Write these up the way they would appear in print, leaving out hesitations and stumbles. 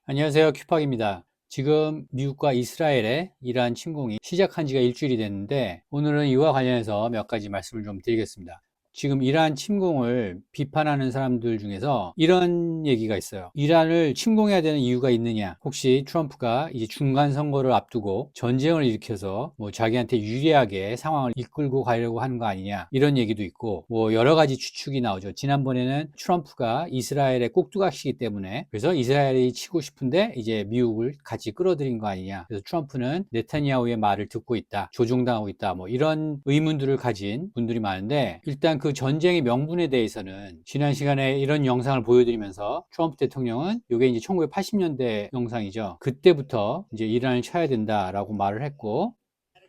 안녕하세요. 큐팍입니다. 지금 미국과 이스라엘의 이란 침공이 시작한 지가 일주일이 됐는데 오늘은 이와 관련해서 몇 가지 말씀을 좀 드리겠습니다. 지금 이란 침공을 비판하는 사람들 중에서 이런 얘기가 있어요. 이란을 침공해야 되는 이유가 있느냐? 혹시 트럼프가 이제 중간 선거를 앞두고 전쟁을 일으켜서 뭐 자기한테 유리하게 상황을 이끌고 가려고 하는 거 아니냐? 이런 얘기도 있고 뭐 여러 가지 추측이 나오죠. 지난번에는 트럼프가 이스라엘의 꼭두각시이기 때문에 그래서 이스라엘이 치고 싶은데 이제 미국을 같이 끌어들인 거 아니냐? 그래서 트럼프는 네타냐후의 말을 듣고 있다. 조종당하고 있다. 뭐 이런 의문들을 가진 분들이 많은데 일단 그 전쟁의 명분에 대해서는 지난 시간에 이런 영상을 보여드리면서 트럼프 대통령은 이게 이제 1980년대 영상이죠. 그때부터 이제 이란을 쳐야 된다라고 말을 했고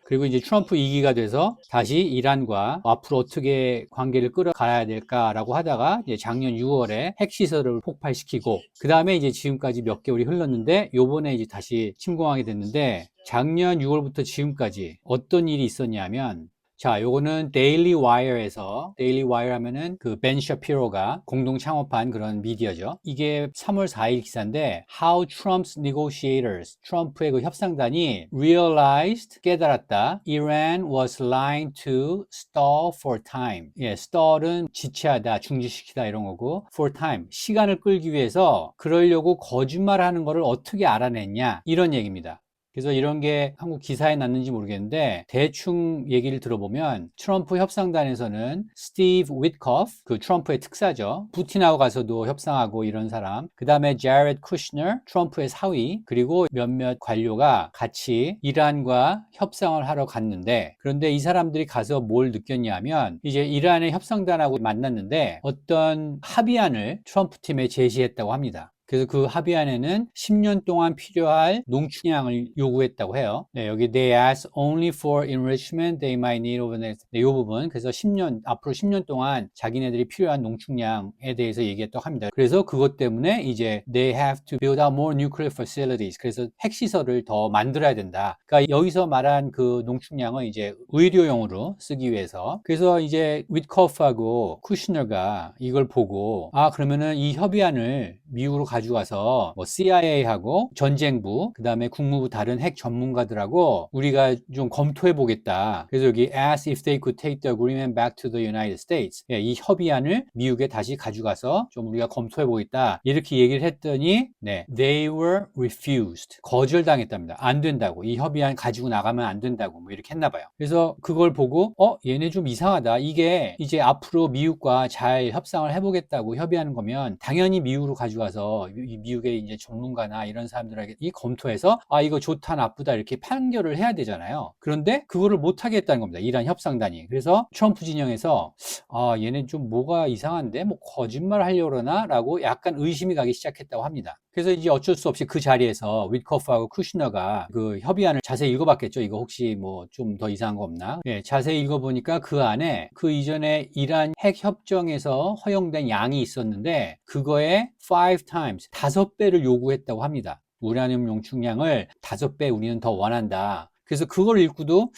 그리고 이제 트럼프 2기가 돼서 다시 이란과 앞으로 어떻게 관계를 끌어가야 될까라고 하다가 이제 작년 6월에 핵시설을 폭발시키고 그 다음에 이제 지금까지 몇 개월이 흘렀는데 요번에 이제 다시 침공하게 됐는데 작년 6월부터 지금까지 어떤 일이 있었냐면 자, 요거는 데일리 와이어에서 데일리 와이어 하면은 그 벤 샤피로가 공동 창업한 그런 미디어죠. 이게 3월 4일 기사인데 How Trump's negotiators, 트럼프의 그 협상단이 realized 깨달았다. Iran was lying to stall for time. 예, stall은 지체하다, 중지시키다 이런 거고 for time, 시간을 끌기 위해서 그러려고 거짓말하는 거를 어떻게 알아냈냐 이런 얘기입니다. 그래서 이런 게 한국 기사에 났는지 모르겠는데 대충 얘기를 들어보면 트럼프 협상단에서는 스티브 위트코프, 그 트럼프의 특사죠. 푸틴하고 가서도 협상하고 이런 사람. 그 다음에 제렛 쿠시너, 트럼프의 사위, 그리고 몇몇 관료가 같이 이란과 협상을 하러 갔는데 그런데 이 사람들이 가서 뭘 느꼈냐면 이제 이란의 협상단하고 만났는데 어떤 합의안을 트럼프 팀에 제시했다고 합니다. 그래서 그 합의안에는 10년 동안 필요할 농축량을 요구했다고 해요. 네, 여기 they ask only for enrichment they might need over the next. 네, 이 부분. 그래서 10년 앞으로 10년 동안 자기네들이 필요한 농축량에 대해서 얘기했다고 합니다. 그래서 그것 때문에 이제 they have to build out more nuclear facilities. 그래서 핵시설을 더 만들어야 된다. 그러니까 여기서 말한 그 농축량은 이제 의료용으로 쓰기 위해서. 그래서 이제 위트코프하고 쿠시너가 이걸 보고 아 그러면은 이 협의안을 미국으로 가져가서 뭐 CIA하고 전쟁부 그다음에 국무부 다른 핵 전문가들하고 우리가 좀 검토해 보겠다. 그래서 여기 ask if they could take the agreement back to the United States. 예, 이 협의안을 미국에 다시 가져가서 좀 우리가 검토해 보겠다. 이렇게 얘기를 했더니 네, they were refused. 거절당했답니다. 안 된다고. 이 협의안 가지고 나가면 안 된다고. 뭐 이렇게 했나 봐요. 그래서 그걸 보고 얘네 좀 이상하다. 이게 이제 앞으로 미국과 잘 협상을 해보겠다고 협의하는 거면 당연히 미국으로 가져가서 미국의 이제 전문가나 이런 사람들에게 이 검토해서 아 이거 좋다 나쁘다 이렇게 판결을 해야 되잖아요. 그런데 그거를 못 하게 했다는 겁니다. 이란 협상단이. 그래서 트럼프 진영에서 아 얘네 좀 뭐가 이상한데 뭐 거짓말 하려고 그러나 라고 약간 의심이 가기 시작했다고 합니다. 그래서 이제 어쩔 수 없이 그 자리에서 위트코프하고 쿠시너가 그 협의안을 자세히 읽어봤겠죠. 이거 혹시 뭐 좀 더 이상한 거 없나? 예, 자세히 읽어보니까 그 안에 그 이전에 이란 핵 협정에서 허용된 양이 있었는데 그거에 5 times, 5배를 요구했다고 합니다. 우라늄 용축량을 5배 우리는 더 원한다. 그래서 그걸 읽고도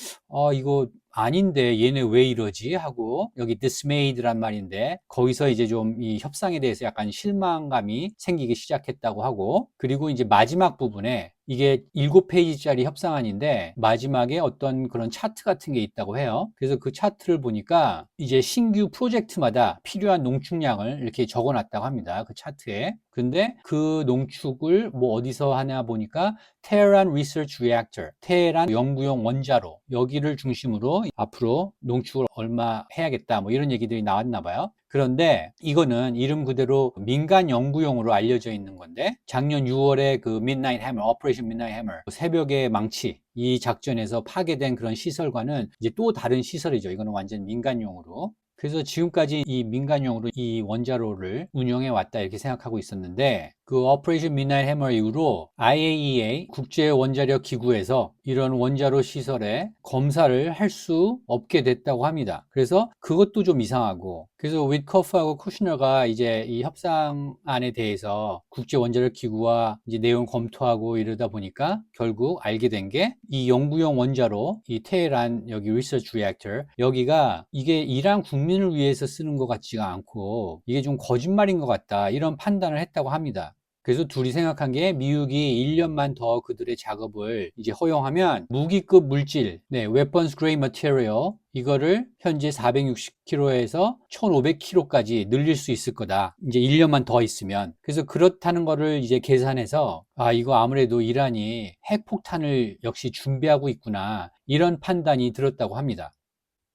이거 아닌데 얘네 왜 이러지 하고 여기 dismayed란 말인데 거기서 이제 좀 이 협상에 대해서 약간 실망감이 생기기 시작했다고 하고 그리고 이제 마지막 부분에 이게 7페이지짜리 협상안인데 마지막에 어떤 그런 차트 같은 게 있다고 해요. 그래서 그 차트를 보니까 이제 신규 프로젝트마다 필요한 농축량을 이렇게 적어 놨다고 합니다. 그 차트에. 근데 그 농축을 뭐 어디서 하냐 보니까 테헤란 리서치 리액터, 테헤란 연구용 원자로 여기를 중심으로 앞으로 농축을 얼마 해야겠다 뭐 이런 얘기들이 나왔나 봐요. 그런데 이거는 이름 그대로 민간 연구용으로 알려져 있는 건데 작년 6월에 그 midnight hammer, 오퍼레이션 midnight hammer 새벽의 망치 이 작전에서 파괴된 그런 시설과는 이제 또 다른 시설이죠. 이거는 완전 민간용으로. 그래서 지금까지 이 민간용으로 이 원자로를 운영해 왔다 이렇게 생각하고 있었는데 그 오퍼레이션 미드나잇 해머 이후로 IAEA 국제원자력 기구에서 이런 원자로 시설에 검사를 할 수 없게 됐다고 합니다. 그래서 그것도 좀 이상하고 그래서 위트코프하고 쿠시너가 이제 이 협상안에 대해서 국제원자력 기구와 이제 내용 검토하고 이러다 보니까 결국 알게 된 게 이 연구용 원자로 이 테헤란 여기 리서치 리액터 여기가 이게 이란 국민을 위해서 쓰는 것 같지가 않고 이게 좀 거짓말인 것 같다 이런 판단을 했다고 합니다. 그래서 둘이 생각한 게 미국이 1년만 더 그들의 작업을 이제 허용하면 무기급 물질, weapons grade material 이거를 현재 460kg에서 1500kg까지 늘릴 수 있을 거다. 이제 1년만 더 있으면. 그래서 그렇다는 거를 이제 계산해서 이거 아무래도 이란이 핵폭탄을 역시 준비하고 있구나. 이런 판단이 들었다고 합니다.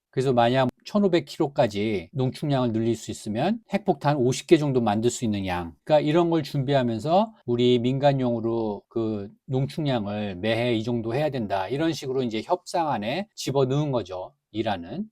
그래서 만약 1500kg까지 농축량을 늘릴 수 있으면 핵폭탄 50개 정도 만들 수 있는 양. 그러니까 이런 걸 준비하면서 우리 민간용으로 그 농축량을 매해 이 정도 해야 된다. 이런 식으로 이제 협상안에 집어넣은 거죠. 이란은.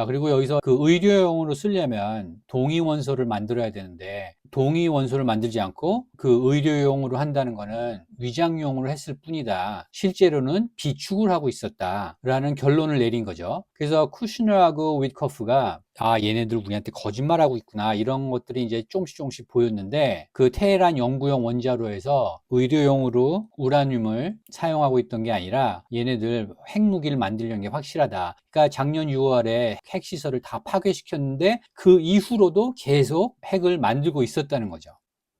그리고 여기서 그 의료용으로 쓰려면 동위원소를 만들어야 되는데 동위원소를 만들지 않고 그 의료용으로 한다는 거는 위장용으로 했을 뿐이다. 실제로는 비축을 하고 있었다라는 결론을 내린 거죠. 그래서 쿠슈너하고 위트커프가 얘네들 우리한테 거짓말하고 있구나 이런 것들이 이제 조금씩 보였는데 그 테헤란 연구용 원자로에서 의료용으로 우라늄을 사용하고 있던 게 아니라 얘네들 핵무기를 만들려는 게 확실하다. 그러니까 작년 6월에 핵시설을 다 파괴시켰는데 그 이후로도 계속 핵을 만들고 있었다는 거죠.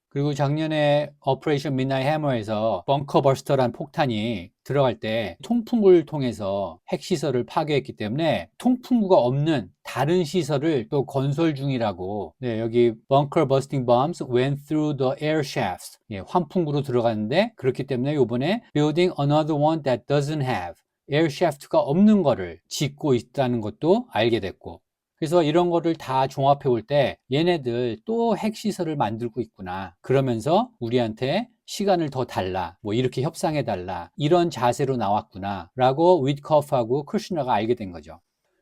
그리고 작년에 오퍼레이션 미드나잇 해머에서 벙커 버스터라는 폭탄이 들어갈 때 통풍구를 통해서 핵시설을 파괴했기 때문에 통풍구가 없는 다른 시설을 또 건설 중이라고. 여기 Bunker Busting Bombs went through the air shafts. 환풍구로 들어갔는데 그렇기 때문에 이번에 Building another one that doesn't have air shaft가 없는 거를 짓고 있다는 것도 알게 됐고. 그래서 이런 거를 다 종합해 볼 때 얘네들 또 핵시설을 만들고 있구나. 그러면서 우리한테 시간을 더 달라. 뭐 이렇게 협상해 달라. 이런 자세로 나왔구나. 라고 위트커프하고 쿠슈너가 알게 된 거죠.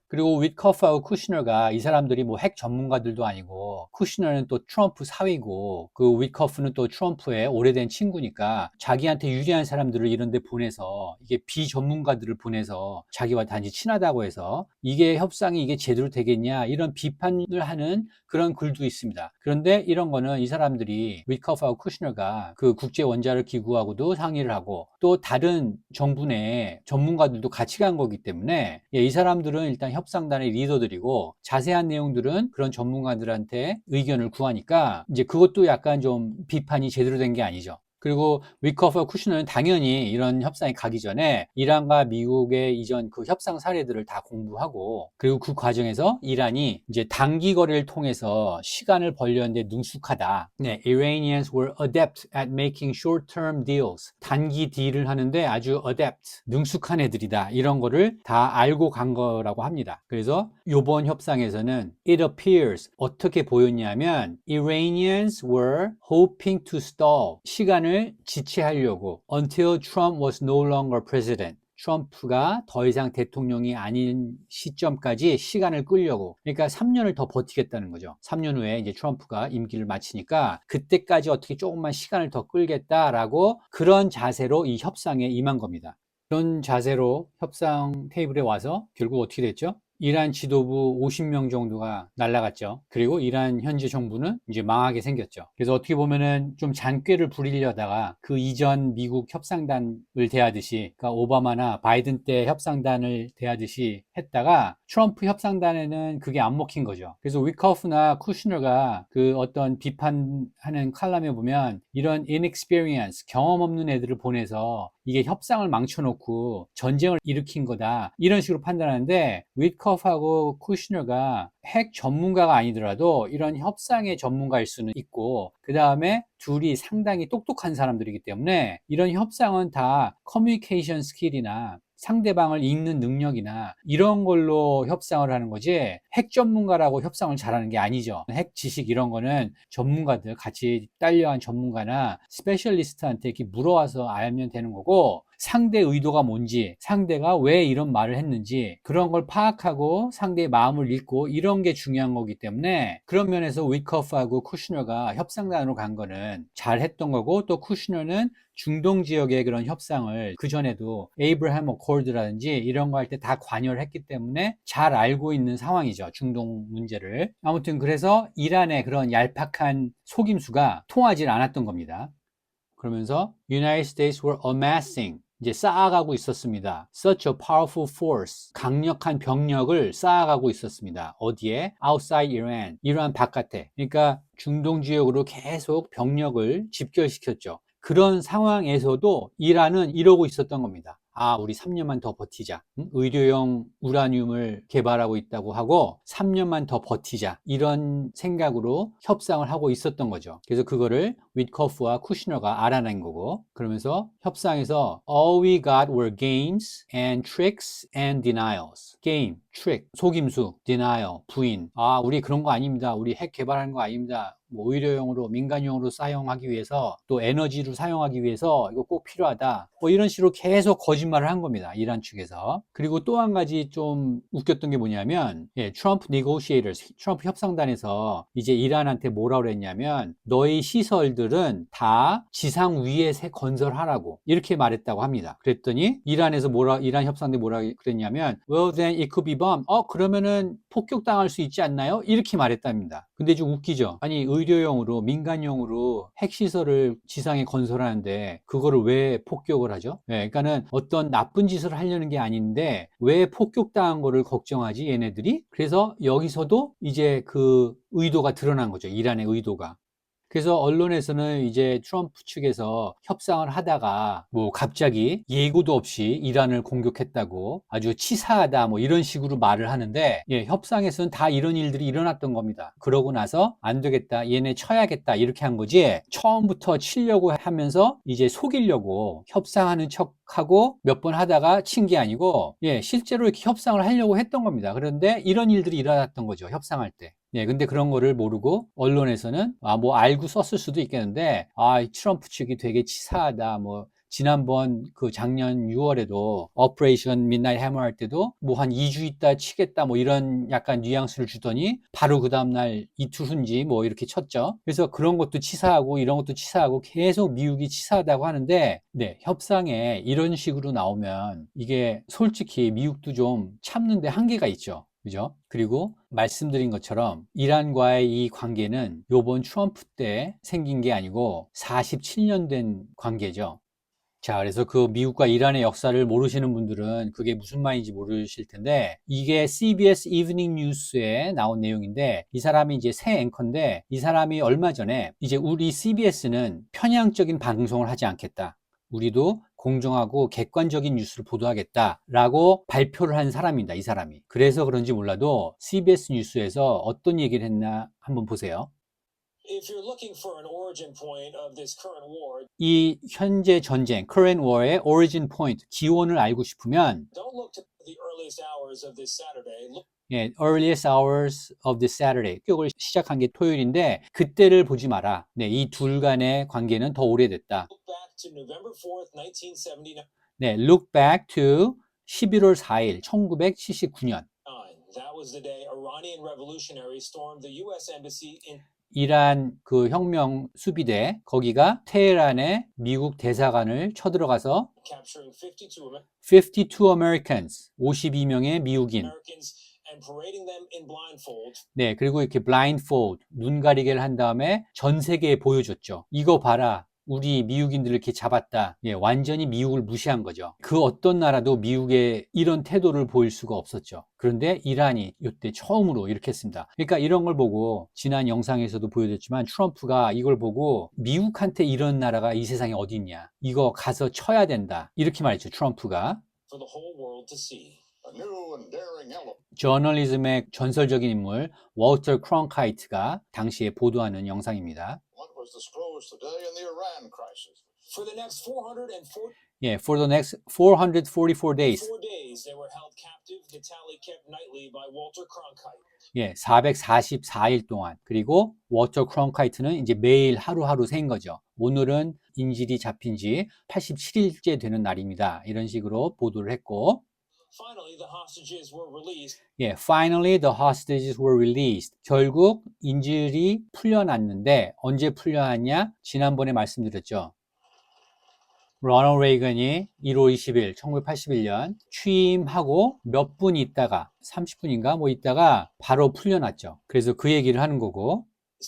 그리고 위트커프하고 쿠슈너가 이 사람들이 뭐 핵 전문가들도 아니고 쿠슈너는 또 트럼프 사위고 그 위트커프는 또 트럼프의 오래된 친구니까 자기한테 유리한 사람들을 이런 데 보내서 이게 비전문가들을 보내서 자기와 단지 친하다고 해서 이게 협상이 이게 제대로 되겠냐 이런 비판을 하는 그런 글도 있습니다. 그런데 이런 거는 이 사람들이 위트커프하고 쿠슈너가 그 국제원자력기구하고도 상의를 하고 또 다른 정부 내 전문가들도 같이 간 거기 때문에 이 사람들은 일단 협상단의 리더들이고 자세한 내용들은 그런 전문가들한테 의견을 구하니까 이제 그것도 약간 좀 비판이 제대로 된 게 아니죠. 그리고 위커프와 쿠슈너는 당연히 이런 협상에 가기 전에 이란과 미국의 이전 그 협상 사례들을 다 공부하고 그리고 그 과정에서 이란이 이제 단기 거래를 통해서 시간을 벌려는데 능숙하다. Iranians were adept at making short-term deals. 단기 딜을 하는데 아주 adept, 능숙한 애들이다. 이런 거를 다 알고 간 거라고 합니다. 그래서 이번 협상에서는 it appears 어떻게 보였냐면 Iranians were hoping to stall. 시간을 지체하려고 until Trump was no longer president. 트럼프가 더 이상 대통령이 아닌 시점까지 시간을 끌려고. 그러니까 3년을 더 버티겠다는 거죠. 3년 후에 이제 트럼프가 임기를 마치니까 그때까지 어떻게 조금만 시간을 더 끌겠다라고 그런 자세로 이 협상에 임한 겁니다. 그런 자세로 협상 테이블에 와서 결국 어떻게 됐죠? 이란 지도부 50명 정도가 날아갔죠. 그리고 이란 현재 정부는 이제 망하게 생겼죠. 그래서 어떻게 보면은 좀 잔꾀를 부리려다가 그 이전 미국 협상단을 대하듯이, 그러니까 오바마나 바이든 때 협상단을 대하듯이 했다가 트럼프 협상단에는 그게 안 먹힌 거죠. 그래서 위커프나 쿠슈너가 그 어떤 비판하는 칼럼에 보면 이런 inexperience, 경험 없는 애들을 보내서 이게 협상을 망쳐놓고 전쟁을 일으킨 거다. 이런 식으로 판단하는데 위트커프하고 쿠슈너가 핵 전문가가 아니더라도 이런 협상의 전문가일 수는 있고 그 다음에 둘이 상당히 똑똑한 사람들이기 때문에 이런 협상은 다 커뮤니케이션 스킬이나 상대방을 읽는 능력이나 이런 걸로 협상을 하는 거지 핵 전문가라고 협상을 잘하는 게 아니죠. 핵 지식 이런 거는 전문가들 같이 딸려한 전문가나 스페셜리스트한테 이렇게 물어와서 알면 되는 거고 상대 의도가 뭔지 상대가 왜 이런 말을 했는지 그런 걸 파악하고 상대의 마음을 읽고 이런 게 중요한 거기 때문에 그런 면에서 위커프하고 쿠슈너가 협상단으로 간 거는 잘했던 거고 또 쿠슈너는 중동 지역의 그런 협상을 그전에도 에이브라함 어코드라든지 이런 거 할 때 다 관여를 했기 때문에 잘 알고 있는 상황이죠. 중동 문제를. 아무튼 그래서 이란의 그런 얄팍한 속임수가 통하지 않았던 겁니다. 그러면서 United States were amassing 이제 쌓아가고 있었습니다. Such a powerful force. 강력한 병력을 쌓아가고 있었습니다. 어디에? Outside Iran. 이란 바깥에. 그러니까 중동 지역으로 계속 병력을 집결시켰죠. 그런 상황에서도 이란은 이러고 있었던 겁니다. 아, 우리 3년만 더 버티자. 의료용 우라늄을 개발하고 있다고 하고 3년만 더 버티자. 이런 생각으로 협상을 하고 있었던 거죠. 그래서 그거를 윗커프와 쿠시너가 알아낸 거고, 그러면서 협상에서 all we got were games and tricks and denials. 게임, 트릭, 속임수, denial, 부인. 아, 우리 그런 거 아닙니다. 우리 핵 개발하는 거 아닙니다. 뭐 의료용으로, 민간용으로 사용하기 위해서, 또 에너지로 사용하기 위해서 이거 꼭 필요하다. 뭐 이런 식으로 계속 거짓말을 한 겁니다. 이란 측에서. 그리고 또 한 가지 좀 웃겼던 게 뭐냐면, 트럼프 negotiators, 트럼프 협상단에서 이제 이란한테 뭐라 그랬냐면, 너희 시설들은 다 지상 위에 건설하라고 이렇게 말했다고 합니다. 그랬더니 이란 협상대 뭐라 그랬냐면, well then it could be bomb. 그러면은 폭격당할 수 있지 않나요? 이렇게 말했답니다. 근데 좀 웃기죠. 아니, 의료용으로, 민간용으로 핵시설을 지상에 건설하는데 그거를 왜 폭격을 하죠? 그러니까는 어떤 나쁜 짓을 하려는 게 아닌데 왜 폭격당한 거를 걱정하지 얘네들이? 그래서 여기서도 이제 그 의도가 드러난 거죠. 이란의 의도가. 그래서 언론에서는 이제 트럼프 측에서 협상을 하다가 뭐 갑자기 예고도 없이 이란을 공격했다고 아주 치사하다 뭐 이런 식으로 말을 하는데, 협상에서는 다 이런 일들이 일어났던 겁니다. 그러고 나서 안 되겠다, 얘네 쳐야겠다 이렇게 한 거지, 처음부터 치려고 하면서 이제 속이려고 협상하는 척하고 몇 번 하다가 친 게 아니고, 실제로 이렇게 협상을 하려고 했던 겁니다. 그런데 이런 일들이 일어났던 거죠, 협상할 때. 근데 그런 거를 모르고 언론에서는 뭐 알고 썼을 수도 있겠는데, 트럼프 측이 되게 치사하다. 뭐 지난번 그 작년 6월에도 오퍼레이션 midnight hammer 할 때도 뭐 한 2주 있다 치겠다 뭐 이런 약간 뉘앙스를 주더니 바로 그 다음날 이틀 후인지 뭐 이렇게 쳤죠. 그래서 그런 것도 치사하고 이런 것도 치사하고 계속 미국이 치사하다고 하는데, 협상에 이런 식으로 나오면 이게 솔직히 미국도 좀 참는데 한계가 있죠. 그죠? 그리고 말씀드린 것처럼 이란과의 이 관계는 요번 트럼프 때 생긴 게 아니고 47년 된 관계죠. 자, 그래서 그 미국과 이란의 역사를 모르시는 분들은 그게 무슨 말인지 모르실 텐데, 이게 CBS 이브닝 뉴스에 나온 내용인데, 이 사람이 이제 새 앵커인데, 이 사람이 얼마 전에 이제 우리 CBS는 편향적인 방송을 하지 않겠다. 우리도 공정하고 객관적인 뉴스를 보도하겠다라고 발표를 한 사람입니다, 이 사람이. 그래서 그런지 몰라도 CBS 뉴스에서 어떤 얘기를 했나 한번 보세요. 이 현재 전쟁, current war의 origin point, 기원을 알고 싶으면 earliest hours of this Saturday. 폭격을 시작한 게 토요일인데 그때를 보지 마라. 이 둘 간의 관계는 더 오래됐다. look back to 11월 4일, 1979년. 이란 그 혁명 수비대, 거기가 테헤란의 미국 대사관을 쳐들어가서 52 Americans, 52명의 미국인. 그리고 이렇게 blindfold, 눈 가리개를 한 다음에 전 세계에 보여줬죠. 이거 봐라. 우리 미국인들을 이렇게 잡았다. 완전히 미국을 무시한 거죠. 그 어떤 나라도 미국의 이런 태도를 보일 수가 없었죠. 그런데 이란이 이때 처음으로 이렇게 했습니다. 그러니까 이런 걸 보고, 지난 영상에서도 보여줬지만 트럼프가 이걸 보고 미국한테 이런 나라가 이 세상에 어디 있냐, 이거 가서 쳐야 된다, 이렇게 말했죠, 트럼프가. 저널리즘의 전설적인 인물 워터 크론카이트가 당시에 보도하는 영상입니다. For the next 444 days. 444일 동안. 그리고 워터 크론카이트는 이제 매일 하루하루 센 거죠. 오늘은 인질이 잡힌 지 87일째 되는 날입니다. 이런 식으로 보도를 했고, finally the hostages were released. 결국 인질이 풀려났는데 언제 풀려났냐? 지난번에 말씀드렸죠. 로널드 레이건이 1월 20일 1981년 취임하고 몇 분 있다가 30분인가 뭐 있다가 바로 풀려났죠. 그래서 그 얘기를 하는 거고,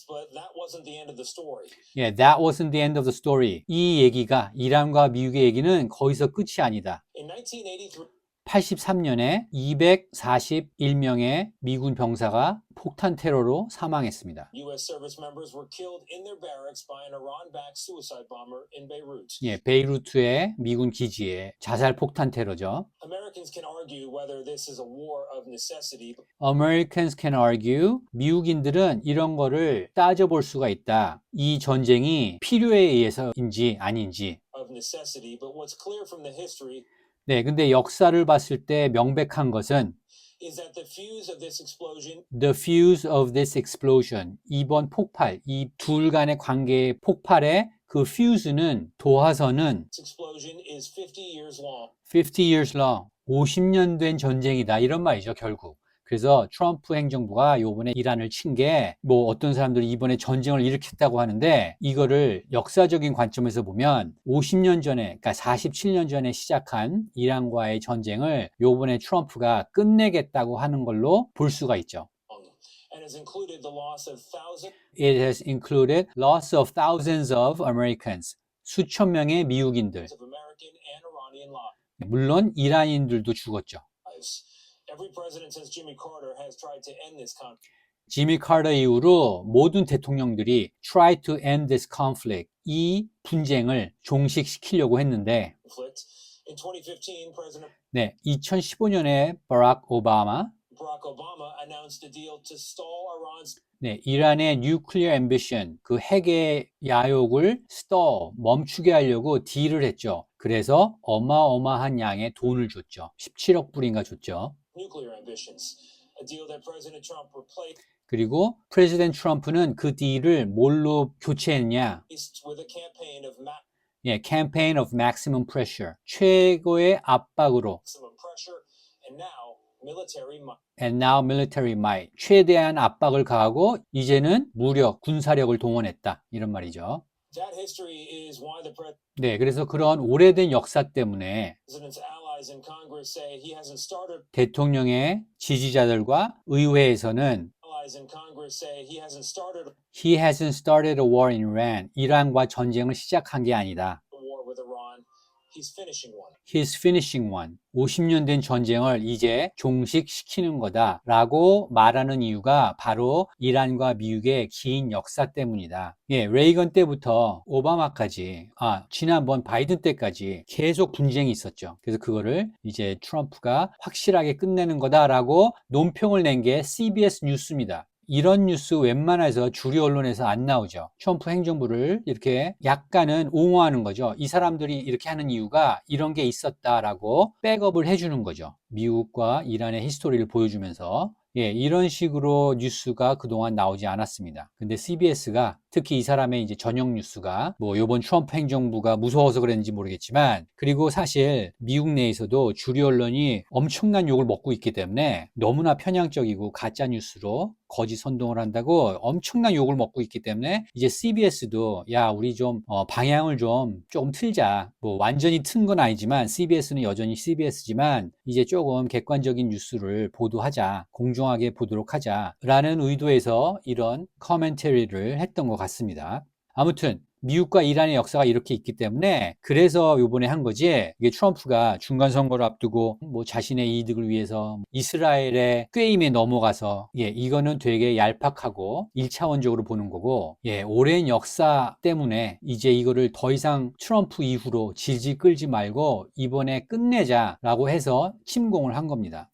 But that wasn't the end of the story. Yeah, that wasn't the end of the story. 이 얘기가 이란과 미국의 얘기는 거기서 끝이 아니다. In 1983, 83년에 241명의 미군 병사가 폭탄 테러로 사망했습니다. U.S. service members were killed in their barracks by an Iran-backed suicide bomber in Beirut. 예, 베이루트의 미군 기지에 자살 폭탄 테러죠. Americans can argue whether this is a war of necessity, Americans can argue. 미국인들은 이런 거를 따져볼 수가 있다. 이 전쟁이 필요에 의해서인지 아닌지. but what's clear from the history 네, 근데 역사를 봤을 때 명백한 것은 is that the fuse of this explosion the fuse of this explosion. 이번 폭발, 이 둘 간의 관계의 폭발의 그 fuse는 도화선은 this explosion is 50 years long. 50 years long. 50년 된 전쟁이다. 이런 말이죠, 결국. 그래서 트럼프 행정부가 요번에 이란을 친 게 뭐 어떤 사람들이 이번에 전쟁을 일으켰다고 하는데 이거를 역사적인 관점에서 보면 50년 전에, 그러니까 47년 전에 시작한 이란과의 전쟁을 요번에 트럼프가 끝내겠다고 하는 걸로 볼 수가 있죠. And has included the loss of thousands It has included loss of thousands of Americans. 수천 명의 미국인들. of American and Iranian lives. 물론 이란인들도 죽었죠. Every president since Jimmy Carter has tried to end this conflict. 지미 카터 이후로 모든 대통령들이 try to end this conflict, 이 분쟁을 종식시키려고 했는데 In 2015, President 네, 2015년에 Barack Obama announced a deal to stall Iran's 네, 이란의 nuclear ambition, 그 핵의 야욕을 멈추게 하려고 딜을 했죠. 그래서 어마어마한 양의 돈을 줬죠. 17억 불인가 줬죠. nuclear ambitions, a deal that President Trump replaced 그리고 프레지던트 트럼프는 그 딜을 뭘로 교체했냐? with a campaign of 예, campaign of maximum pressure. 최고의 압박으로. maximum pressure and now military might. And now military might. 최대한 압박을 가하고 이제는 무력, 군사력을 동원했다. 이런 말이죠. That history is why the 네, 그래서 그런 오래된 역사 때문에 president's allies in Congress say he hasn't started 대통령의 지지자들과 의회에서는 allies in Congress say he hasn't started a war in Iran. 이란과 전쟁을 시작한 게 아니다. a war with Iran. He's finishing one. He's finishing one. 50년 된 전쟁을 이제 종식시키는 거다라고 말하는 이유가 바로 이란과 미국의 긴 역사 때문이다. 예, 레이건 때부터 오바마까지, 지난번 바이든 때까지 계속 분쟁이 있었죠. 그래서 그거를 이제 트럼프가 확실하게 끝내는 거다라고 논평을 낸 게 CBS 뉴스입니다. 이런 뉴스 웬만해서 주류 언론에서 안 나오죠. 트럼프 행정부를 이렇게 약간은 옹호하는 거죠. 이 사람들이 이렇게 하는 이유가 이런 게 있었다라고 백업을 해주는 거죠. 미국과 이란의 히스토리를 보여주면서 예, 이런 식으로 뉴스가 그동안 나오지 않았습니다. 근데 CBS가 특히 이 사람의 이제 전용 뉴스가 뭐 요번 트럼프 행정부가 무서워서 그랬는지 모르겠지만 그리고 사실 미국 내에서도 주류 언론이 엄청난 욕을 먹고 있기 때문에 너무나 편향적이고 가짜 뉴스로 거짓 선동을 한다고 엄청난 욕을 먹고 있기 때문에 이제 CBS도 야 우리 좀 방향을 좀 조금 틀자. 뭐 완전히 튼 건 아니지만 CBS는 여전히 CBS지만 이제 조금 객관적인 뉴스를 보도하자. 공정하게 보도록 하자. 라는 의도에서 이런 커멘터리를 했던 것 같습니다. 아무튼 미국과 이란의 역사가 이렇게 있기 때문에 그래서 요번에 한 거지 이게 트럼프가 중간 선거를 앞두고 뭐 자신의 이득을 위해서 이스라엘의 꾀임에 넘어가서 예 이거는 되게 얄팍하고 1차원적으로 보는 거고 예 오랜 역사 때문에 이제 이거를 더 이상 트럼프 이후로 질질 끌지 말고 이번에 끝내자라고 해서 침공을 한 겁니다.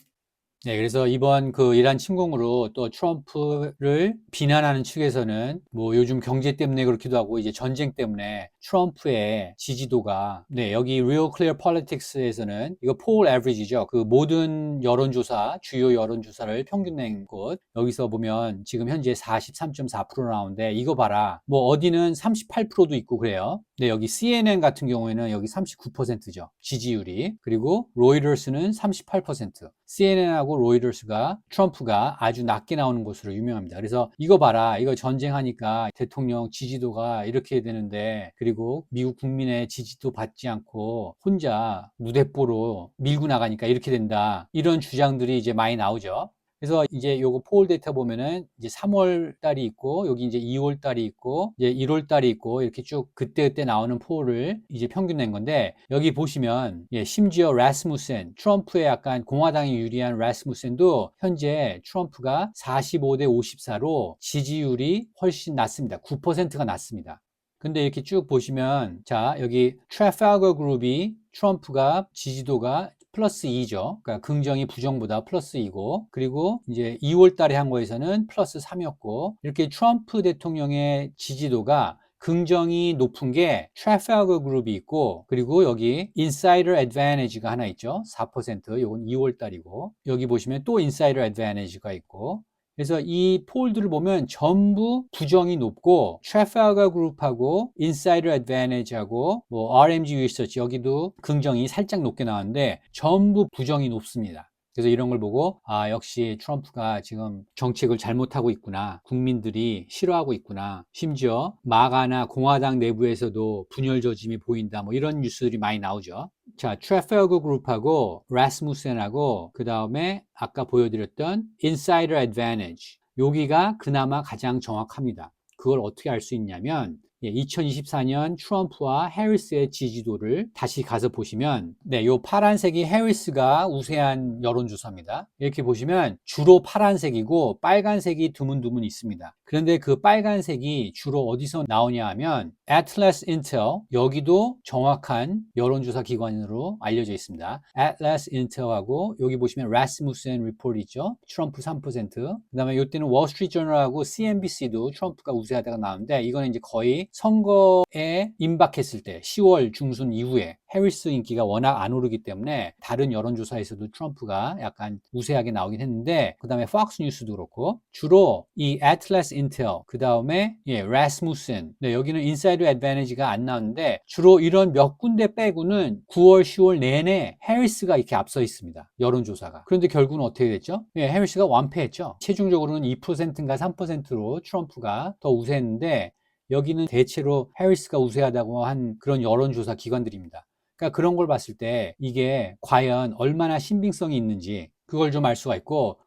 네, 그래서 이번 그 이란 침공으로 또 트럼프를 비난하는 측에서는 뭐 요즘 경제 때문에 그렇기도 하고 이제 전쟁 때문에 트럼프의 지지도가 네, 여기 Real Clear Politics에서는 이거 poll average죠. 그 모든 여론조사, 주요 여론조사를 평균 낸 곳. 여기서 보면 지금 현재 43.4% 나오는데 이거 봐라. 뭐 어디는 38%도 있고 그래요. 네, 여기 CNN 같은 경우에는 여기 39%죠. 지지율이. 그리고 로이더스는 38%. CNN하고 로이더스가 트럼프가 아주 낮게 나오는 곳으로 유명합니다. 그래서 이거 봐라. 이거 전쟁하니까 대통령 지지도가 이렇게 되는데 그리고 미국 국민의 지지도 받지 않고 혼자 무대뽀로 밀고 나가니까 이렇게 된다. 이런 주장들이 이제 많이 나오죠. 그래서 이제 요거 폴 데이터 보면은 이제 3월 달이 있고 여기 이제 2월 달이 있고 이제 1월 달이 있고 이렇게 쭉 그때그때 나오는 폴을 이제 평균 낸 건데 여기 보시면 심지어 라스무센 트럼프의 약간 공화당이 유리한 라스무센도 현재 트럼프가 45대 54로 지지율이 훨씬 낮습니다. 9%가 낮습니다. 근데 이렇게 쭉 보시면 자 여기 트래팔거 그룹이 트럼프가 지지도가 플러스 2죠. 그러니까 긍정이 부정보다 플러스 2고 그리고 이제 2월 달에 한 거에서는 플러스 3이었고 이렇게 트럼프 대통령의 지지도가 긍정이 높은 게 트래팔거 그룹이 있고 그리고 여기 인사이더 애드밴티지가 하나 있죠. 4%. 요건 2월 달이고 여기 보시면 또 인사이더 애드밴티지가 있고 그래서 이 폴들을 보면 전부 부정이 높고 트래팔거 그룹하고 인사이더 애드밴티지하고 뭐 RMG 리서치 여기도 긍정이 살짝 높게 나왔는데 전부 부정이 높습니다. 그래서 이런 걸 보고 아 역시 트럼프가 지금 정책을 잘못하고 있구나. 국민들이 싫어하고 있구나. 심지어 마가나 공화당 내부에서도 분열 조짐이 보인다. 뭐 이런 뉴스들이 많이 나오죠. 자, 트래팔거 그룹하고 라스무센하고 그 다음에 아까 보여드렸던 인사이더 애드밴티지 여기가 그나마 가장 정확합니다. 그걸 어떻게 알 수 있냐면 2024년 트럼프와 해리스의 지지도를 다시 가서 보시면 요 파란색이 해리스가 우세한 여론조사입니다. 이렇게 보시면 주로 파란색이고 빨간색이 드문드문 있습니다. 그런데 그 빨간색이 주로 어디서 나오냐 하면 Atlas Intel 여기도 정확한 여론조사 기관으로 알려져 있습니다. Atlas Intel하고 여기 보시면 Rasmussen 리포트 있죠. 트럼프 3%. 그 다음에 이때는 월스트리트저널하고 CNBC도 트럼프가 우세하다가 나오는데 이거는 이제 거의 선거에 임박했을 때 10월 중순 이후에 해리스 인기가 워낙 안 오르기 때문에 다른 여론조사에서도 트럼프가 약간 우세하게 나오긴 했는데 그 다음에 폭스 뉴스도 그렇고 주로 이 Atlas Intel 그 다음에 Rasmussen 여기는 인사이더 애드밴티지가 안 나오는데 주로 이런 몇 군데 빼고는 9월 10월 내내 해리스가 이렇게 앞서 있습니다. 여론조사가. 그런데 결국은 어떻게 됐죠? 해리스가 완패했죠. 최종적으로는 2%인가 3%로 트럼프가 더 우세했는데 여기는 대체로 해리스가 우세하다고 한 그런 여론조사 기관들입니다. 그러니까 그런 걸 봤을 때 이게 과연 얼마나 신빙성이 있는지 그걸 좀 알 수가 있고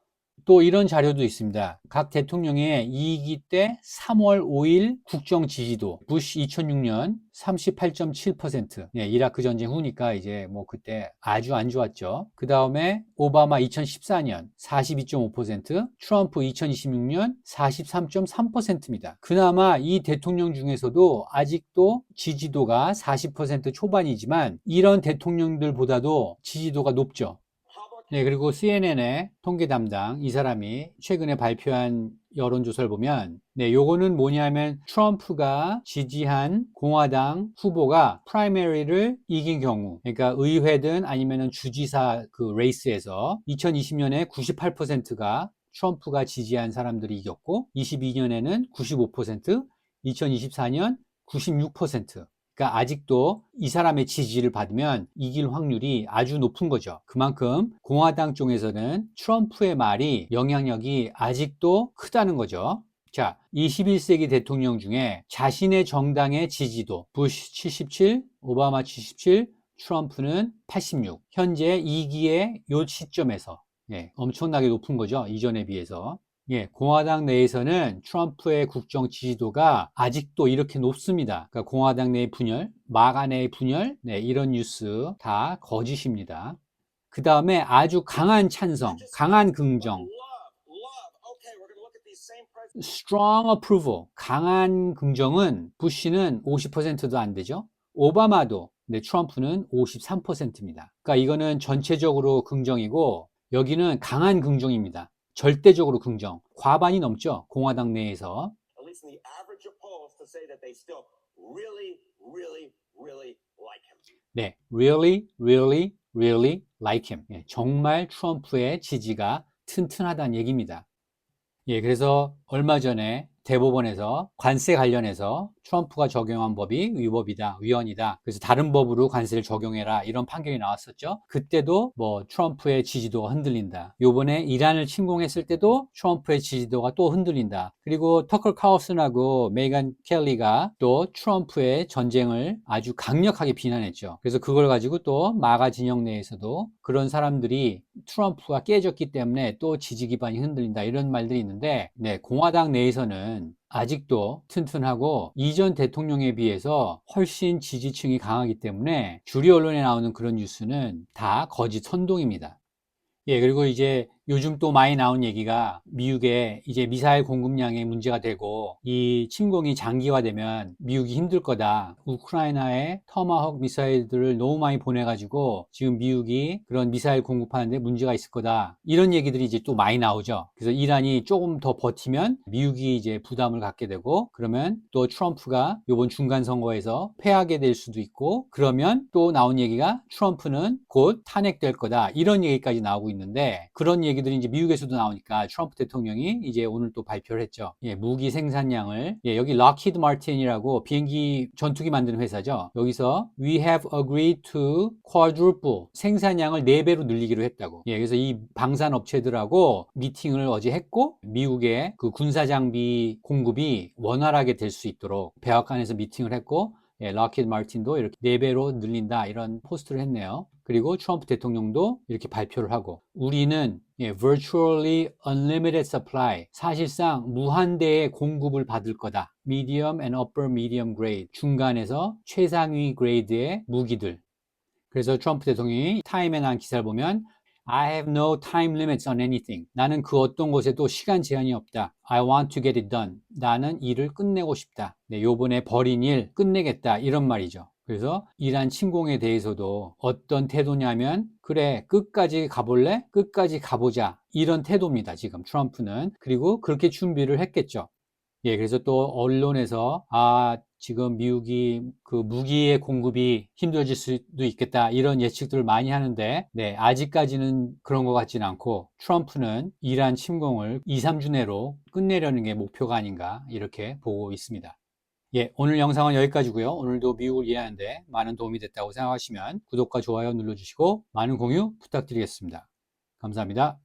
또 이런 자료도 있습니다. 각 대통령의 2기 때 3월 5일 국정 지지도 부시 2006년 38.7%. 이라크 전쟁 후니까 이제 뭐 그때 아주 안 좋았죠. 그 다음에 오바마 2014년 42.5%, 트럼프 2026년 43.3%입니다. 그나마 이 대통령 중에서도 아직도 지지도가 40% 초반이지만 이런 대통령들보다도 지지도가 높죠. 그리고 CNN의 통계 담당 이 사람이 최근에 발표한 여론조사를 보면 요거는 뭐냐면 트럼프가 지지한 공화당 후보가 프라이머리를 이긴 경우 그러니까 의회든 아니면 주지사 그 레이스에서 2020년에 98%가 트럼프가 지지한 사람들이 이겼고 22년에는 95%, 2024년 96%. 그러니까 아직도 이 사람의 지지를 받으면 이길 확률이 아주 높은 거죠. 그만큼 공화당 쪽에서는 트럼프의 말이 영향력이 아직도 크다는 거죠. 자, 21세기 대통령 중에 자신의 정당의 지지도 부시 77, 오바마 77, 트럼프는 86. 현재 2기의 요 시점에서 엄청나게 높은 거죠. 이전에 비해서. 공화당 내에서는 트럼프의 국정 지지도가 아직도 이렇게 높습니다. 그러니까 공화당 내의 분열, 마가 내의 분열, 이런 뉴스 다 거짓입니다. 그 다음에 아주 강한 찬성, 강한 긍정, strong approval, 강한 긍정은 부시는 50%도 안 되죠. 오바마도, 트럼프는 53%입니다. 그러니까 이거는 전체적으로 긍정이고 여기는 강한 긍정입니다. 절대적으로 긍정. 과반이 넘죠. 공화당 내에서. really, really, really like him. 정말 트럼프의 지지가 튼튼하다는 얘기입니다. 그래서 얼마 전에 대법원에서 관세 관련해서 트럼프가 적용한 법이 위법이다, 위헌이다. 그래서 다른 법으로 관세를 적용해라. 이런 판결이 나왔었죠. 그때도 뭐 트럼프의 지지도가 흔들린다. 요번에 이란을 침공했을 때도 트럼프의 지지도가 또 흔들린다. 그리고 터커 카울슨하고 메이건 켈리가 또 트럼프의 전쟁을 아주 강력하게 비난했죠. 그래서 그걸 가지고 또 마가 진영 내에서도 그런 사람들이 트럼프가 깨졌기 때문에 또 지지 기반이 흔들린다. 이런 말들이 있는데, 네, 공화당 내에서는 아직도 튼튼하고 이전 대통령에 비해서 훨씬 지지층이 강하기 때문에 주류 언론에 나오는 그런 뉴스는 다 거짓 선동입니다. 예, 그리고 이제 요즘 또 많이 나온 얘기가 미국의 이제 미사일 공급량에 문제가 되고 이 침공이 장기화되면 미국이 힘들 거다. 우크라이나에 터마호크 미사일들을 너무 많이 보내가지고 지금 미국이 그런 미사일 공급하는데 문제가 있을 거다. 이런 얘기들이 이제 또 많이 나오죠. 그래서 이란이 조금 더 버티면 미국이 이제 부담을 갖게 되고 그러면 또 트럼프가 이번 중간 선거에서 패하게 될 수도 있고 그러면 또 나온 얘기가 트럼프는 곧 탄핵될 거다. 이런 얘기까지 나오고 있는데 그런 얘기들이 이제 미국에서도 나오니까 트럼프 대통령이 이제 오늘 또 발표를 했죠. 예, 무기 생산량을 여기 락히드 마틴이라고 비행기 전투기 만드는 회사죠. 여기서 we have agreed to quadruple 생산량을 4배로 늘리기로 했다고. 예, 그래서 이 방산 업체들하고 미팅을 어제 했고 미국의 그 군사 장비 공급이 원활하게 될 수 있도록 백악관에서 미팅을 했고 예, 락히드 마틴도 이렇게 4배로 늘린다 이런 포스트를 했네요. 그리고 트럼프 대통령도 이렇게 발표를 하고 우리는 virtually unlimited supply 사실상 무한대의 공급을 받을 거다. medium and upper medium grade 중간에서 최상위 그레이드의 무기들. 그래서 트럼프 대통령이 타임에 나온 기사를 보면 I have no time limits on anything. 나는 그 어떤 것에도 시간 제한이 없다. I want to get it done. 나는 일을 끝내고 싶다. 네, 요번에 벌인 일 끝내겠다. 이런 말이죠. 그래서 이란 침공에 대해서도 어떤 태도냐면 그래 끝까지 가볼래? 끝까지 가보자. 이런 태도입니다. 지금 트럼프는. 그리고 그렇게 준비를 했겠죠. 예, 그래서 또 언론에서 지금 미국이 그 무기의 공급이 힘들어질 수도 있겠다 이런 예측들을 많이 하는데 네, 아직까지는 그런 것 같지는 않고 트럼프는 이란 침공을 2, 3주 내로 끝내려는 게 목표가 아닌가 이렇게 보고 있습니다. 예, 오늘 영상은 여기까지고요. 오늘도 미국을 이해하는데 많은 도움이 됐다고 생각하시면 구독과 좋아요 눌러주시고 많은 공유 부탁드리겠습니다. 감사합니다.